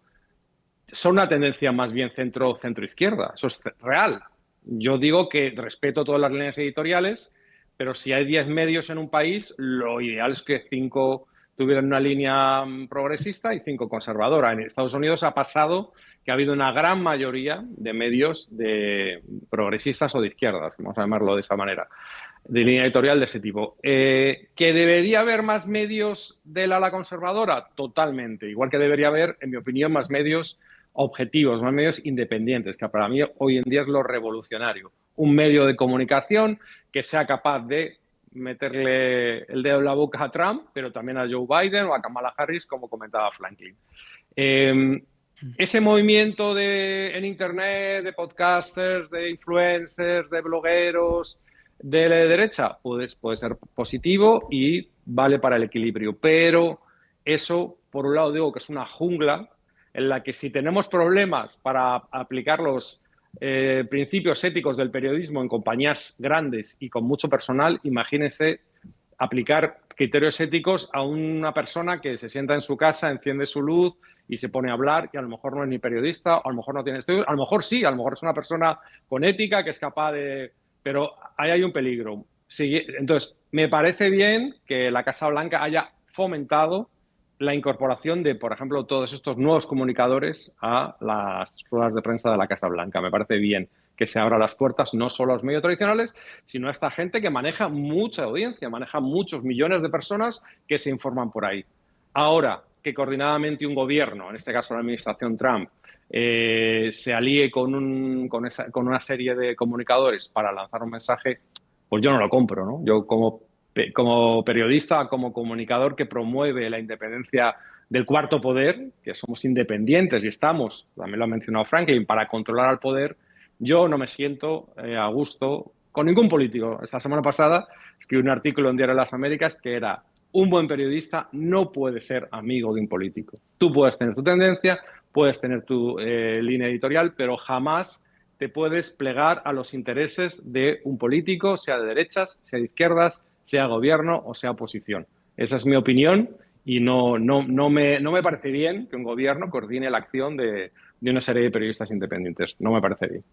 son una tendencia más bien centro-izquierda. Eso es real. Yo digo que respeto todas las líneas editoriales, pero si hay 10 medios en un país, lo ideal es que 5 tuvieran una línea progresista y 5 conservadora. En Estados Unidos ha pasado que ha habido una gran mayoría de medios de progresistas o de izquierdas, vamos a llamarlo de esa manera. de línea editorial de ese tipo. ¿Que debería haber más medios del ala conservadora? Totalmente. Igual que debería haber, en mi opinión, más medios objetivos, más medios independientes, que para mí hoy en día es lo revolucionario. Un medio de comunicación que sea capaz de meterle el dedo en la boca a Trump, pero también a Joe Biden o a Kamala Harris, como comentaba Franklin. Ese movimiento en Internet de podcasters, de influencers, de blogueros, de la derecha, puede ser positivo y vale para el equilibrio. Pero eso, por un lado, digo que es una jungla en la que si tenemos problemas para aplicar los principios éticos del periodismo en compañías grandes y con mucho personal, imagínense aplicar criterios éticos a una persona que se sienta en su casa, enciende su luz y se pone a hablar y a lo mejor no es ni periodista, o a lo mejor no tiene estudios, a lo mejor sí, a lo mejor es una persona con ética que es capaz de... Pero ahí hay un peligro. Sí, entonces, me parece bien que la Casa Blanca haya fomentado la incorporación de, por ejemplo, todos estos nuevos comunicadores a las ruedas de prensa de la Casa Blanca. Me parece bien que se abran las puertas no solo a los medios tradicionales, sino a esta gente que maneja mucha audiencia, maneja muchos millones de personas que se informan por ahí. Ahora, que coordinadamente un gobierno, en este caso la administración Trump, se alíe con una serie de comunicadores para lanzar un mensaje, pues yo no lo compro, ¿no? Yo como periodista, como comunicador que promueve la independencia del cuarto poder, que somos independientes y estamos, también lo ha mencionado Franklin, para controlar al poder, yo no me siento a gusto con ningún político. Esta semana pasada escribí un artículo en Diario de las Américas que era: un buen periodista no puede ser amigo de un político. Tú puedes tener tu tendencia, puedes tener tu línea editorial, pero jamás te puedes plegar a los intereses de un político, sea de derechas, sea de izquierdas, sea gobierno o sea oposición. Esa es mi opinión y no me parece bien que un gobierno coordine la acción de una serie de periodistas independientes. No me parece bien.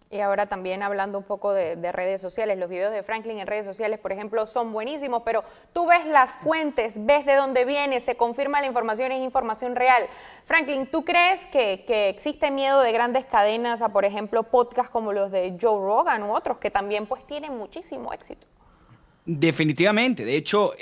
Y ahora también hablando un poco de redes sociales, los videos de Franklin en redes sociales, por ejemplo, son buenísimos, pero tú ves las fuentes, ves de dónde viene, se confirma la información, es información real. Franklin, ¿tú crees que existe miedo de grandes cadenas a, por ejemplo, podcasts como los de Joe Rogan u otros que también pues tienen muchísimo éxito? Definitivamente. De hecho,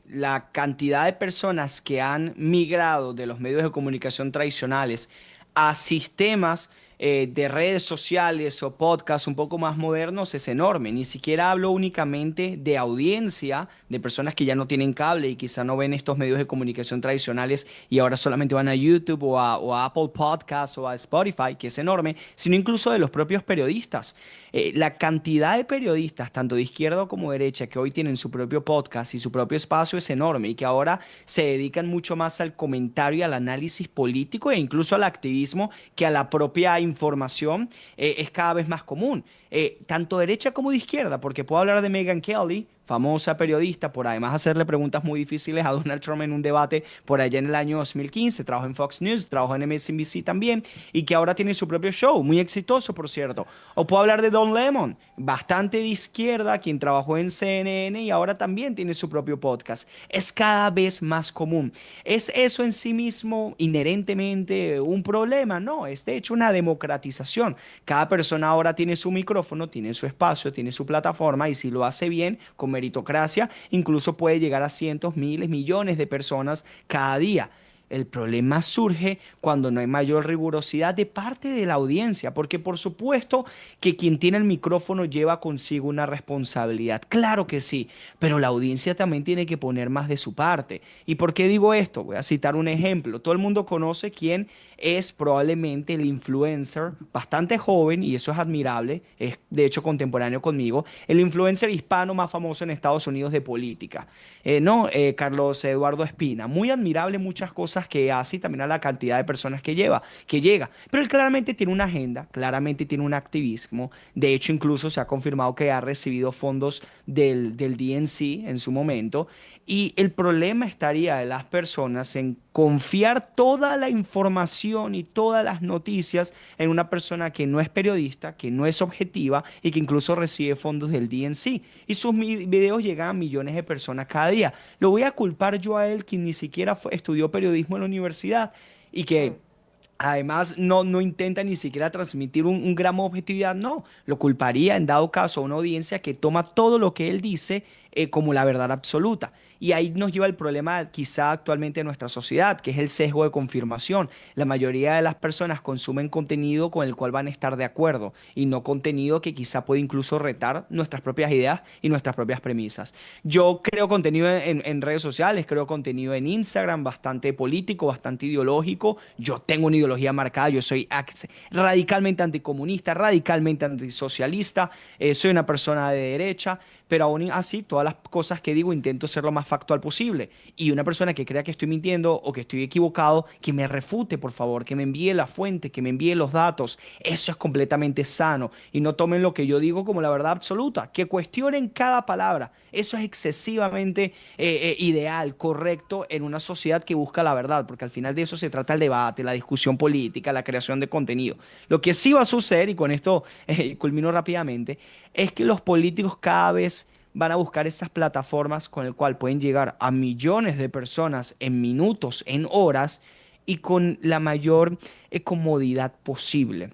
la cantidad de personas que han migrado de los medios de comunicación tradicionales a sistemas de redes sociales o podcasts un poco más modernos es enorme. Ni siquiera hablo únicamente de audiencia, de personas que ya no tienen cable y quizá no ven estos medios de comunicación tradicionales y ahora solamente van a YouTube o a Apple Podcasts o a Spotify, que es enorme, sino incluso de los propios periodistas. La cantidad de periodistas, tanto de izquierda como de derecha, que hoy tienen su propio podcast y su propio espacio es enorme y que ahora se dedican mucho más al comentario y al análisis político e incluso al activismo que a la propia información, es cada vez más común. Tanto derecha como de izquierda, porque puedo hablar de Megyn Kelly, famosa periodista, por además hacerle preguntas muy difíciles a Donald Trump en un debate por allá en el año 2015, trabajó en Fox News, trabajó en MSNBC también, y que ahora tiene su propio show, muy exitoso por cierto. O puedo hablar de Don Lemon, bastante de izquierda, quien trabajó en CNN y ahora también tiene su propio podcast. Es cada vez más común. ¿Es eso en sí mismo inherentemente un problema? No, es de hecho una democratización. Cada persona ahora tiene su micrófono, tiene su espacio, tiene su plataforma y si lo hace bien, con meritocracia, incluso puede llegar a cientos, miles, millones de personas cada día. El problema surge cuando no hay mayor rigurosidad de parte de la audiencia, porque por supuesto que quien tiene el micrófono lleva consigo una responsabilidad, claro que sí, pero la audiencia también tiene que poner más de su parte. ¿Y por qué digo esto? Voy a citar un ejemplo. Todo el mundo conoce quién es probablemente el influencer, bastante joven, y eso es admirable, es de hecho contemporáneo conmigo, el influencer hispano más famoso en Estados Unidos de política, Carlos Eduardo Espina. Muy admirable muchas cosas que hace y también a la cantidad de personas que llega. Pero él claramente tiene una agenda, claramente tiene un activismo. De hecho, incluso se ha confirmado que ha recibido fondos del DNC en su momento. Y el problema estaría de las personas en confiar toda la información y todas las noticias en una persona que no es periodista, que no es objetiva y que incluso recibe fondos del DNC. Y sus videos llegan a millones de personas cada día. ¿Lo voy a culpar yo a él, quien ni siquiera estudió periodismo en la universidad y que Además, no intenta ni siquiera transmitir un gramo de objetividad, no. Lo culparía en dado caso a una audiencia que toma todo lo que él dice como la verdad absoluta. Y ahí nos lleva el problema quizá actualmente de nuestra sociedad, que es el sesgo de confirmación. La mayoría de las personas consumen contenido con el cual van a estar de acuerdo y no contenido que quizá puede incluso retar nuestras propias ideas y nuestras propias premisas. Yo creo contenido en redes sociales, creo contenido en Instagram, bastante político, bastante ideológico. Yo tengo una ideología marcada, yo soy radicalmente anticomunista, radicalmente antisocialista, soy una persona de derecha, pero aún así todas las cosas que digo intento ser lo más factual posible. Y una persona que crea que estoy mintiendo o que estoy equivocado, que me refute, por favor, que me envíe la fuente, que me envíe los datos. Eso es completamente sano. Y no tomen lo que yo digo como la verdad absoluta, que cuestionen cada palabra. Eso es excesivamente ideal, correcto en una sociedad que busca la verdad, porque al final de eso se trata el debate, la discusión política, la creación de contenido. Lo que sí va a suceder, y con esto culmino rápidamente, es que los políticos cada vez van a buscar esas plataformas con el cual pueden llegar a millones de personas en minutos, en horas y con la mayor comodidad posible.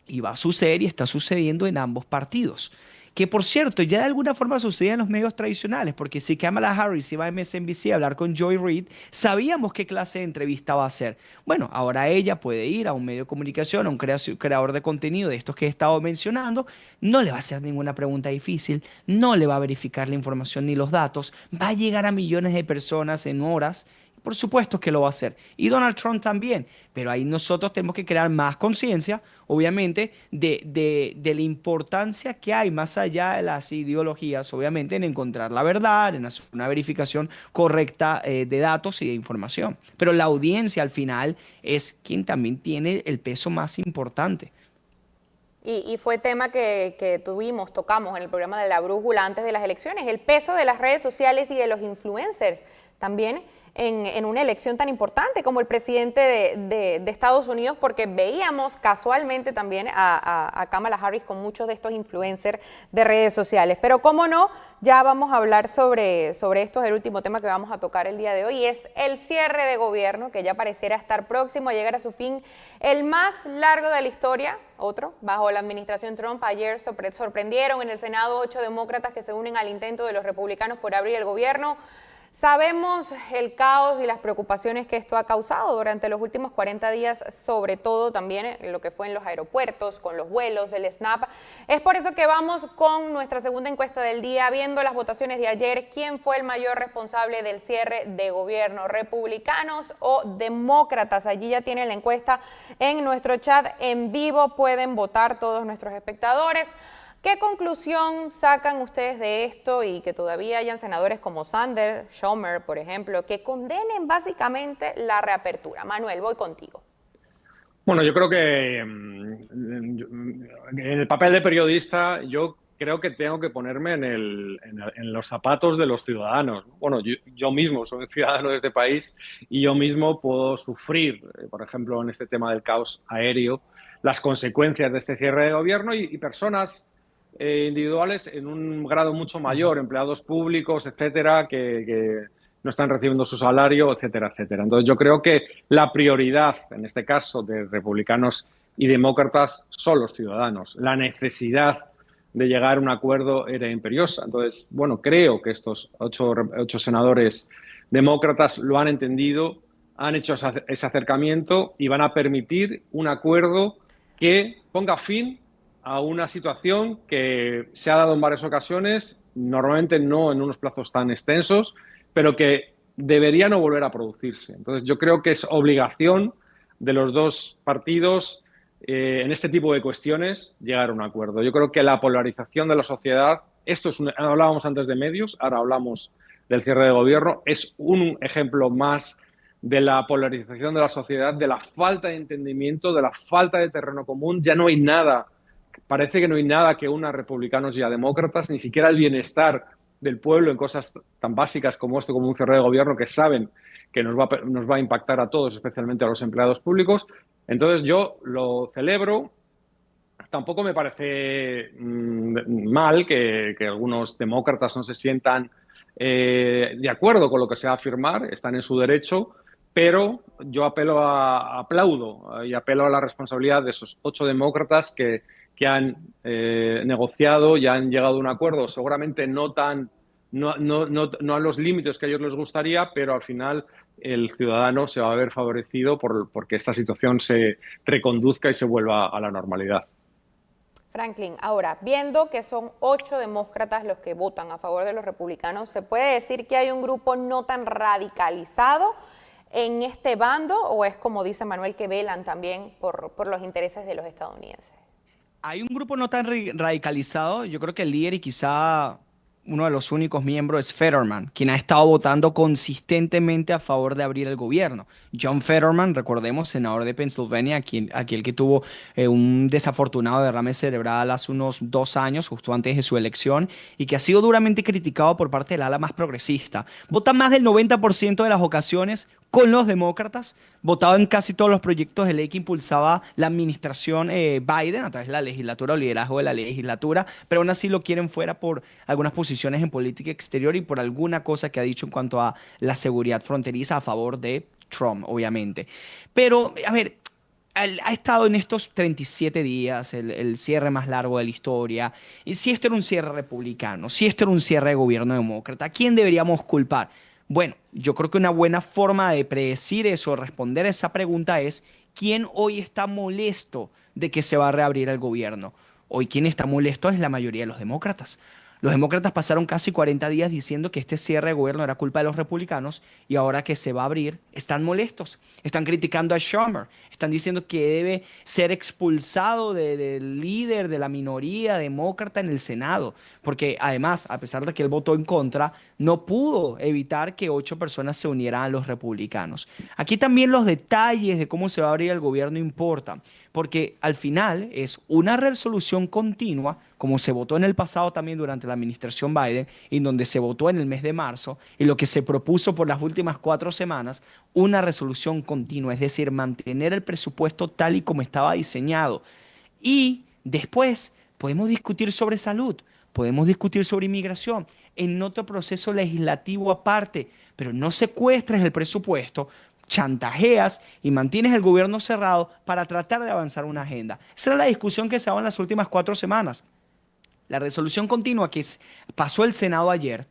Y va a suceder y está sucediendo en ambos partidos. Que por cierto, ya de alguna forma sucedía en los medios tradicionales, porque si Kamala Harris iba a MSNBC a hablar con Joy Reid, sabíamos qué clase de entrevista va a hacer. Bueno, ahora ella puede ir a un medio de comunicación, a un creador de contenido de estos que he estado mencionando, no le va a hacer ninguna pregunta difícil, no le va a verificar la información ni los datos, va a llegar a millones de personas en horas. Por supuesto que lo va a hacer. Y Donald Trump también. Pero ahí nosotros tenemos que crear más conciencia, obviamente, de la importancia que hay más allá de las ideologías, obviamente, en encontrar la verdad, en hacer una verificación correcta de datos y de información. Pero la audiencia al final es quien también tiene el peso más importante. Y fue tema que tocamos en el programa de La Brújula antes de las elecciones, el peso de las redes sociales y de los influencers también en una elección tan importante como el presidente de Estados Unidos, porque veíamos casualmente también a Kamala Harris con muchos de estos influencers de redes sociales. Pero cómo no, ya vamos a hablar sobre esto, es el último tema que vamos a tocar el día de hoy, y es el cierre de gobierno, que ya pareciera estar próximo a llegar a su fin, el más largo de la historia, otro, bajo la administración Trump. Ayer sorprendieron en el Senado 8 demócratas que se unen al intento de los republicanos por abrir el gobierno. Sabemos el caos y las preocupaciones que esto ha causado durante los últimos 40 días, sobre todo también lo que fue en los aeropuertos, con los vuelos, el SNAP. Es por eso que vamos con nuestra segunda encuesta del día, viendo las votaciones de ayer. ¿Quién fue el mayor responsable del cierre de gobierno, republicanos o demócratas? Allí ya tienen la encuesta en nuestro chat en vivo, pueden votar todos nuestros espectadores. ¿Qué conclusión sacan ustedes de esto y que todavía hayan senadores como Sanders, Schumer, por ejemplo, que condenen básicamente la reapertura? Manuel, voy contigo. Bueno, yo creo que en el papel de periodista yo creo que tengo que ponerme en los zapatos de los ciudadanos. Bueno, yo mismo soy un ciudadano de este país y yo mismo puedo sufrir, por ejemplo, en este tema del caos aéreo, las consecuencias de este cierre de gobierno y personas individuales en un grado mucho mayor, empleados públicos, etcétera, que no están recibiendo su salario, etcétera, etcétera. Entonces, yo creo que la prioridad, en este caso, de republicanos y demócratas son los ciudadanos. La necesidad de llegar a un acuerdo era imperiosa. Entonces, bueno, creo que estos ocho senadores demócratas lo han entendido, han hecho ese acercamiento y van a permitir un acuerdo que ponga fin a una situación que se ha dado en varias ocasiones, normalmente no en unos plazos tan extensos, pero que debería no volver a producirse. Entonces, yo creo que es obligación de los dos partidos en este tipo de cuestiones llegar a un acuerdo. Yo creo que la polarización de la sociedad, hablábamos antes de medios, ahora hablamos del cierre de gobierno, es un ejemplo más de la polarización de la sociedad, de la falta de entendimiento, de la falta de terreno común. Ya no hay nada. Parece que no hay nada que una republicanos y a demócratas, ni siquiera el bienestar del pueblo en cosas tan básicas como esto, como un cierre de gobierno, que saben que nos va a impactar a todos, especialmente a los empleados públicos. Entonces yo lo celebro. Tampoco me parece mal que algunos demócratas no se sientan de acuerdo con lo que se va a firmar, están en su derecho, pero yo aplaudo y apelo a la responsabilidad de esos 8 demócratas que han negociado y han llegado a un acuerdo, seguramente no a los límites que a ellos les gustaría, pero al final el ciudadano se va a ver favorecido porque esta situación se reconduzca y se vuelva a la normalidad. Franklin, ahora, viendo que son 8 demócratas los que votan a favor de los republicanos, ¿se puede decir que hay un grupo no tan radicalizado en este bando o es como dice Manuel que velan también por los intereses de los estadounidenses? Hay un grupo no tan radicalizado, yo creo que el líder y quizá uno de los únicos miembros es Fetterman, quien ha estado votando consistentemente a favor de abrir el gobierno. John Fetterman, recordemos, senador de Pennsylvania, aquel que tuvo un desafortunado derrame cerebral hace unos 2 años, justo antes de su elección, y que ha sido duramente criticado por parte del ala más progresista. Vota más del 90% de las ocasiones con los demócratas, votado en casi todos los proyectos de ley que impulsaba la administración Biden a través de la legislatura o liderazgo de la legislatura, pero aún así lo quieren fuera por algunas posiciones en política exterior y por alguna cosa que ha dicho en cuanto a la seguridad fronteriza a favor de Trump, obviamente. Pero, a ver, ha estado en estos 37 días, el cierre más largo de la historia, y si esto era un cierre republicano, si esto era un cierre de gobierno demócrata, ¿a quién deberíamos culpar? Bueno, yo creo que una buena forma de predecir eso, responder a esa pregunta es, ¿quién hoy está molesto de que se va a reabrir el gobierno? Hoy quien está molesto es la mayoría de los demócratas. Los demócratas pasaron casi 40 días diciendo que este cierre de gobierno era culpa de los republicanos y ahora que se va a abrir están molestos. Están criticando a Schumer, están diciendo que debe ser expulsado del líder de la minoría demócrata en el Senado, porque además, a pesar de que él votó en contra, no pudo evitar que 8 personas se unieran a los republicanos. Aquí también los detalles de cómo se va a abrir el gobierno importan, porque al final es una resolución continua, como se votó en el pasado también durante la administración Biden, y donde se votó en el mes de marzo, y lo que se propuso por las últimas 4 semanas, una resolución continua, es decir, mantener el presupuesto tal y como estaba diseñado. Y después podemos discutir sobre salud, podemos discutir sobre inmigración, en otro proceso legislativo aparte, pero no secuestres el presupuesto, chantajeas y mantienes el gobierno cerrado para tratar de avanzar una agenda. Esa era la discusión que se daba en las últimas 4 semanas. La resolución continua que pasó el Senado ayer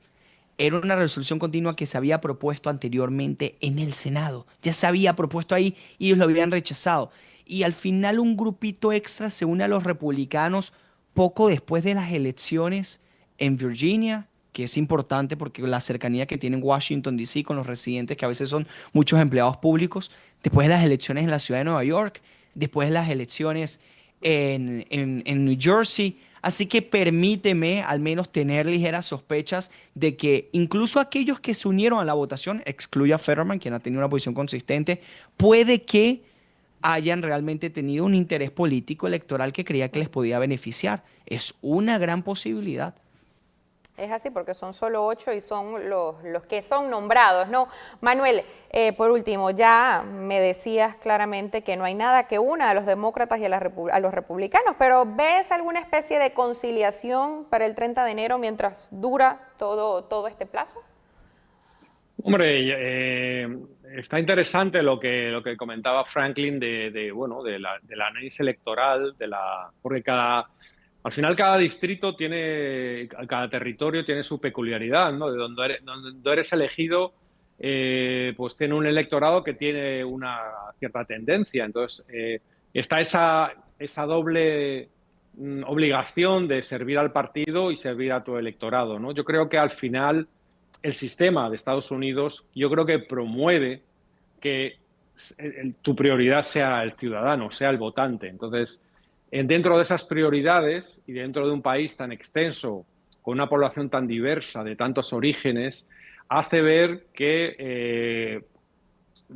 era una resolución continua que se había propuesto anteriormente en el Senado. Ya se había propuesto ahí y ellos lo habían rechazado. Y al final un grupito extra se une a los republicanos poco después de las elecciones en Virginia, que es importante porque la cercanía que tiene Washington, D.C. con los residentes, que a veces son muchos empleados públicos, después de las elecciones en la ciudad de Nueva York, después de las elecciones en New Jersey. Así que permíteme al menos tener ligeras sospechas de que incluso aquellos que se unieron a la votación, excluye a Fetterman, quien ha tenido una posición consistente, puede que hayan realmente tenido un interés político electoral que creía que les podía beneficiar. Es una gran posibilidad. Es así porque son solo 8 y son los que son nombrados, ¿no? Manuel, por último, ya me decías claramente que no hay nada que una a los demócratas y a los republicanos, pero ¿ves alguna especie de conciliación para el 30 de enero mientras dura todo este plazo? Hombre, está interesante lo que comentaba Franklin del análisis electoral, porque al final cada distrito cada territorio tiene su peculiaridad, ¿no? De donde eres elegido, pues tiene un electorado que tiene una cierta tendencia. Entonces, está esa doble obligación de servir al partido y servir a tu electorado, ¿no? Yo creo que al final el sistema de Estados Unidos, yo creo que promueve que tu prioridad sea el ciudadano, sea el votante. Entonces, dentro de esas prioridades y dentro de un país tan extenso, con una población tan diversa, de tantos orígenes, hace ver que,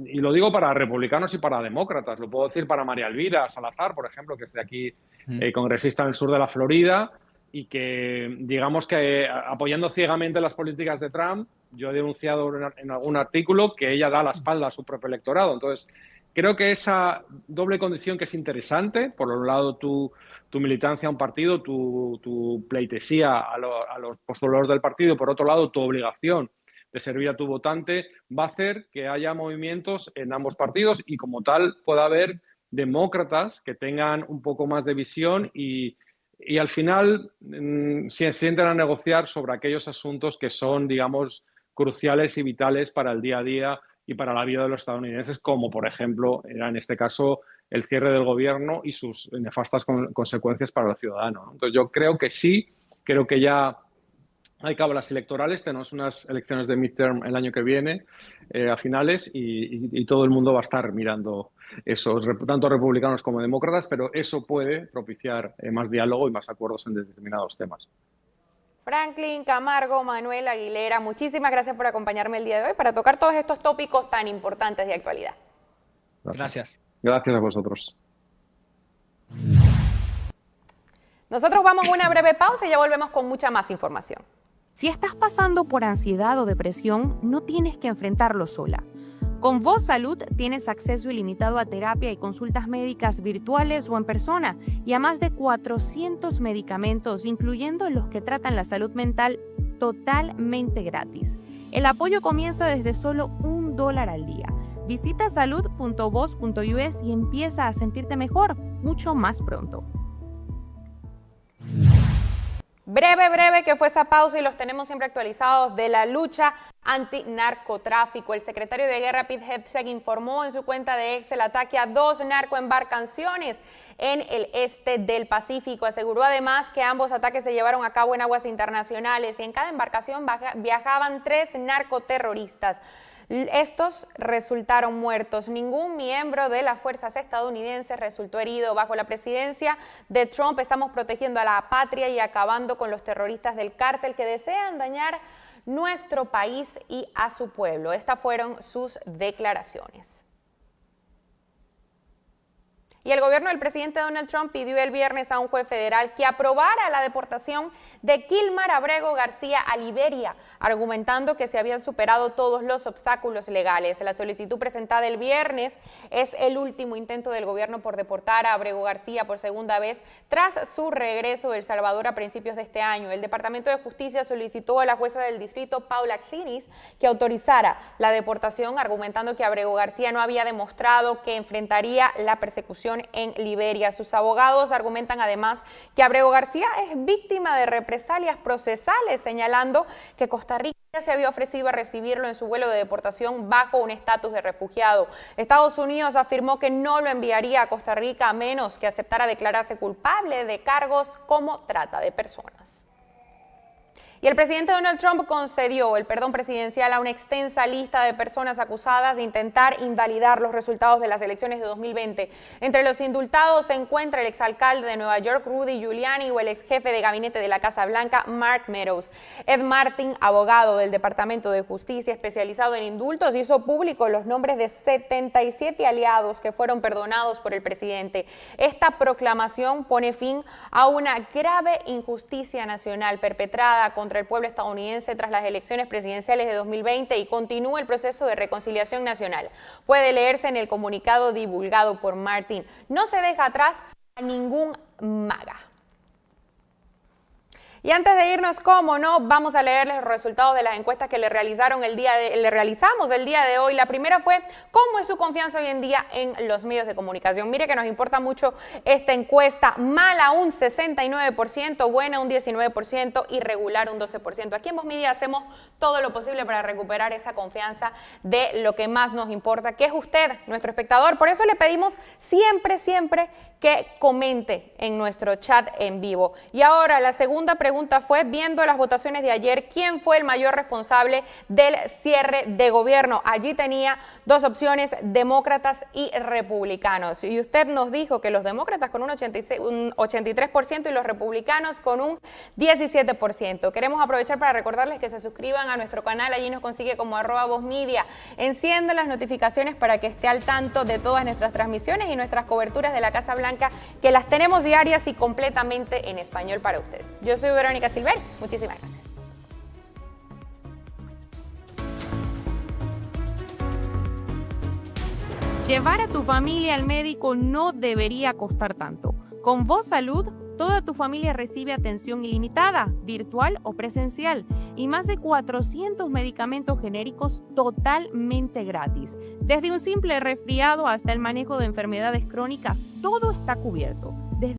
y lo digo para republicanos y para demócratas, lo puedo decir para María Elvira Salazar, por ejemplo, que es de aquí, congresista en el sur de la Florida, y que, digamos que apoyando ciegamente las políticas de Trump, yo he denunciado en algún artículo que ella da la espalda a su propio electorado. Entonces, creo que esa doble condición que es interesante, por un lado tu militancia a un partido, tu pleitesía a los postulados del partido, por otro lado tu obligación de servir a tu votante, va a hacer que haya movimientos en ambos partidos y como tal pueda haber demócratas que tengan un poco más de visión y al final se sienten a negociar sobre aquellos asuntos que son, digamos, cruciales y vitales para el día a día y para la vida de los estadounidenses, como por ejemplo era en este caso el cierre del gobierno y sus nefastas consecuencias para el ciudadano. Entonces yo creo que sí, creo que ya hay cábalas electorales, tenemos unas elecciones de midterm el año que viene, a finales, y todo el mundo va a estar mirando eso, tanto republicanos como demócratas, pero eso puede propiciar más diálogo y más acuerdos en determinados temas. Franklin Camargo, Manuel Aguilera, muchísimas gracias por acompañarme el día de hoy para tocar todos estos tópicos tan importantes de actualidad. Gracias. Gracias a vosotros. Nosotros vamos a una breve pausa y ya volvemos con mucha más información. Si estás pasando por ansiedad o depresión, no tienes que enfrentarlo sola. Con Voz Salud tienes acceso ilimitado a terapia y consultas médicas virtuales o en persona y a más de 400 medicamentos, incluyendo los que tratan la salud mental, totalmente gratis. El apoyo comienza desde solo $1 al día. Visita salud.voz.us y empieza a sentirte mejor mucho más pronto. Breve que fue esa pausa y los tenemos siempre actualizados de la lucha antinarcotráfico. El secretario de Guerra, Pete Hegseth, informó en su cuenta de X el ataque a 2 narcoembarcaciones en el este del Pacífico. Aseguró además que ambos ataques se llevaron a cabo en aguas internacionales y en cada embarcación viajaban 3 narcoterroristas. Estos resultaron muertos. Ningún miembro de las fuerzas estadounidenses resultó herido. Bajo la presidencia de Trump estamos protegiendo a la patria y acabando con los terroristas del cártel que desean dañar nuestro país y a su pueblo. Estas fueron sus declaraciones. Y el gobierno del presidente Donald Trump pidió el viernes a un juez federal que aprobara la deportación de Kilmar Abrego García a Liberia, argumentando que se habían superado todos los obstáculos legales. La solicitud presentada el viernes es el último intento del gobierno por deportar a Abrego García por segunda vez tras su regreso de El Salvador a principios de este año. El Departamento de Justicia solicitó a la jueza del distrito, Paula Chinis, que autorizara la deportación, argumentando que Abrego García no había demostrado que enfrentaría la persecución en Liberia. Sus abogados argumentan además que Abrego García es víctima de represalias procesales, señalando que Costa Rica se había ofrecido a recibirlo en su vuelo de deportación bajo un estatus de refugiado. Estados Unidos afirmó que no lo enviaría a Costa Rica a menos que aceptara declararse culpable de cargos como trata de personas. Y el presidente Donald Trump concedió el perdón presidencial a una extensa lista de personas acusadas de intentar invalidar los resultados de las elecciones de 2020. Entre los indultados se encuentra el exalcalde de Nueva York, Rudy Giuliani, o el exjefe de gabinete de la Casa Blanca, Mark Meadows. Ed Martin, abogado del Departamento de Justicia especializado en indultos, hizo público los nombres de 77 aliados que fueron perdonados por el presidente. Esta proclamación pone fin a una grave injusticia nacional perpetrada contra el pueblo estadounidense tras las elecciones presidenciales de 2020 y continúa el proceso de reconciliación nacional. Puede leerse en el comunicado divulgado por Martin. No se deja atrás a ningún MAGA. Y antes de irnos, como no, vamos a leerles los resultados de las encuestas que le realizamos el día de hoy. La primera fue: ¿cómo es su confianza hoy en día en los medios de comunicación? Mire que nos importa mucho esta encuesta. Mala un 69%, buena un 19% y regular un 12%. Aquí en Voz Media hacemos todo lo posible para recuperar esa confianza de lo que más nos importa, que es usted, nuestro espectador. Por eso le pedimos siempre que comente en nuestro chat en vivo. Y ahora la segunda pregunta fue: viendo las votaciones de ayer, ¿quién fue el mayor responsable del cierre de gobierno? Allí tenía dos opciones: demócratas y republicanos. Y usted nos dijo que los demócratas con un 83% y los republicanos con un 17%. Queremos aprovechar para recordarles que se suscriban a nuestro canal. Allí nos consigue como @VozMedia. Encienda las notificaciones para que esté al tanto de todas nuestras transmisiones y nuestras coberturas de la Casa Blanca, que las tenemos diarias y completamente en español para usted. Yo soy Verónica Silver, muchísimas gracias. Llevar a tu familia al médico no debería costar tanto. Con Voz Salud Toda tu familia recibe atención ilimitada, virtual o presencial, y más de 400 medicamentos genéricos totalmente gratis. Desde un simple resfriado hasta el manejo de enfermedades crónicas, todo está cubierto.